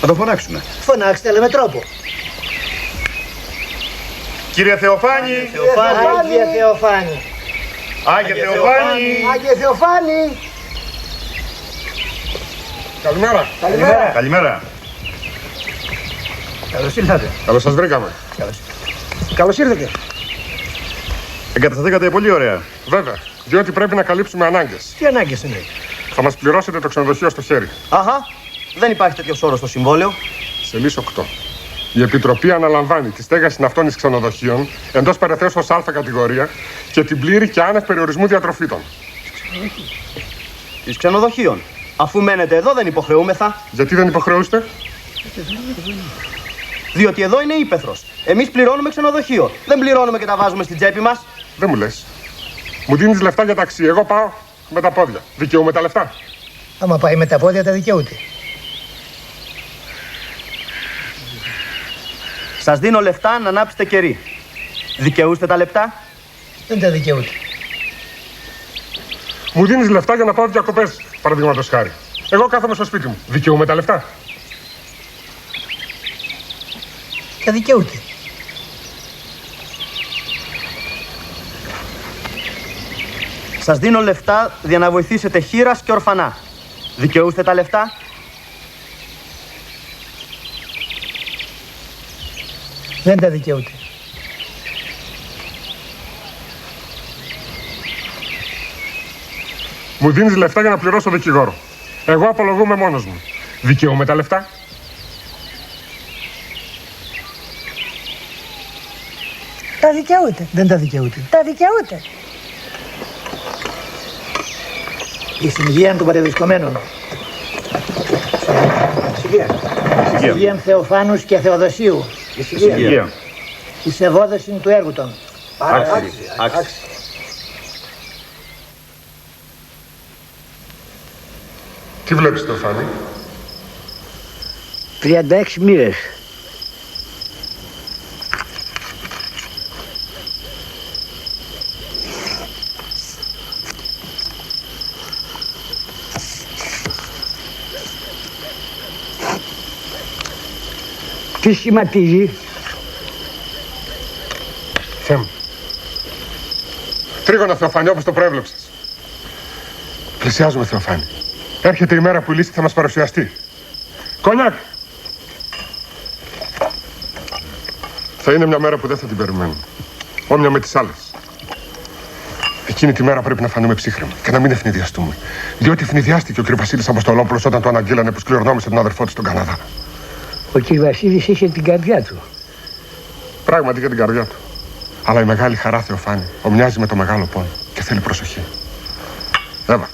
Θα το φωνάξουμε. Φωνάξτε, αλλά με τρόπο. Κύριε Θεοφάνη! Άγιε Θεοφάνη. Άγιε Θεοφάνη! Άγιε Θεοφάνη. Καλημέρα! Καλημέρα. Καλημέρα! Καλώς ήρθατε. Καλώς σας βρήκαμε. Καλώς ήρθατε. Εγκατασταθήκατε πολύ ωραία. Βέβαια, διότι πρέπει να καλύψουμε ανάγκες. Τι ανάγκες είναι? Θα μας πληρώσετε το ξενοδοχείο στο χέρι. Αχα, δεν υπάρχει τέτοιος όρος στο συμβόλαιο. Σελής 8. Η Επιτροπή αναλαμβάνει τη στέγαση ναυτών ξενοδοχείων εντός παρεθέσεως Α κατηγορία και την πλήρη και άνευ περιορισμού διατροφήτων. Της ξενοδοχείων. Αφού μένετε εδώ, δεν υποχρεούμεθα. Γιατί δεν υποχρεούστε? Διότι εδώ είναι ύπαιθρος. Εμείς πληρώνουμε ξενοδοχείο. Δεν πληρώνουμε και τα βάζουμε στην τσέπη μας. Δεν μου λες. Μου δίνεις λεφτά για ταξί. Εγώ πάω με τα πόδια. Δικαιούμαι τα λεφτά. Άμα πάει με τα πόδια, τα δικαιούται. Σας δίνω λεφτά να ανάψετε κερί. Δικαιούστε τα λεπτά? Δεν τα δικαιούται. Μου δίνεις λεφτά για να πάω διακοπές, παραδείγματος χάρη. Εγώ κάθομαι στο σπίτι μου. Δικαιούμαι τα λεφτά. Τα δικαιούται. Σας δίνω λεφτά για να βοηθήσετε χήρας και ορφανά. Δικαιούστε τα λεφτά? Δεν τα δικαιούται. Μου δίνεις λεφτά για να πληρώσω δικηγόρο. Εγώ απολογούμαι μόνος μου. Δικαιούμαι τα λεφτά. Τα δικαιούται. Δεν τα δικαιούται. Τα δικαιούται. Η υγεία των παρευρισκομένων. Υγεία Θεοφάνους και Θεοδοσίου. Υγεία. Εις ευόδοσιν του έργου των. Άξι. Τι βλέπεις, Θεοφάνη? 36 μοίρες. Τι σχηματίζει? Θεέ μου. Τρίγωνα, Θεοφάνη, όπως το προέβλεψες. Πλησιάζουμε, Θεοφάνη. Έρχεται η μέρα που η λύση θα μας παρουσιαστεί. Κονιάκ! Θα είναι μια μέρα που δεν θα την περιμένουμε. Όμοια με τις άλλες. Εκείνη τη μέρα πρέπει να φανούμε ψύχρεμοι και να μην ευνηδιαστούμε. Διότι ευνηδιάστηκε ο κ. Βασίλης Αποστολόπουλος όταν το αναγγείλανε που σκληρονόμησε τον αδερφό του στον Καναδά. Ο κ. Βασίλης είχε την καρδιά του. Πράγματι για την καρδιά του. Αλλά η μεγάλη χαρά, Θεοφάνη, ομοιάζει με το μεγάλο πόνο και θέλει προσοχή. Εύα.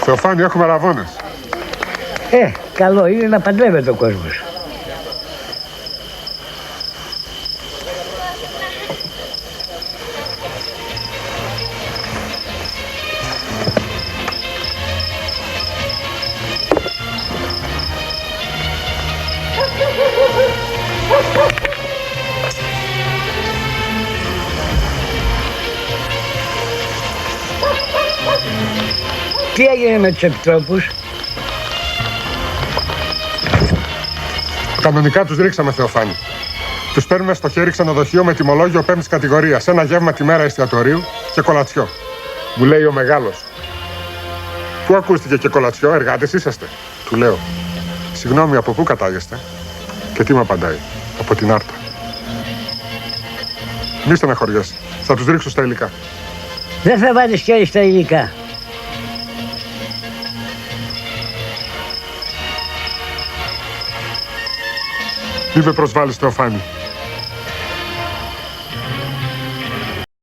Θεοφάνη, έχουμε ραβώνες. Καλό είναι να παντρεύεται ο κόσμος. Τι έγινε με τους επιτρόπους? Κανονικά τους ρίξαμε, Θεοφάνη. Τους παίρνουμε στο χέρι ξενοδοχείο με τιμολόγιο 5ης κατηγορίας, ένα γεύμα τη μέρα εστιατορίου και κολατσιό. Μου λέει ο μεγάλος. Πού ακούστηκε και κολατσιό, εργάτες είσαστε? Του λέω. Συγγνώμη, από πού κατάγεστε? Και τι μου απαντάει? Από την Άρτα. Μη στεναχωριέσαι. Θα τους ρίξω στα υλικά. Δεν θα βάλεις χέρι στα υλικά. Μη με προσβάλλεις, Θεοφάνη.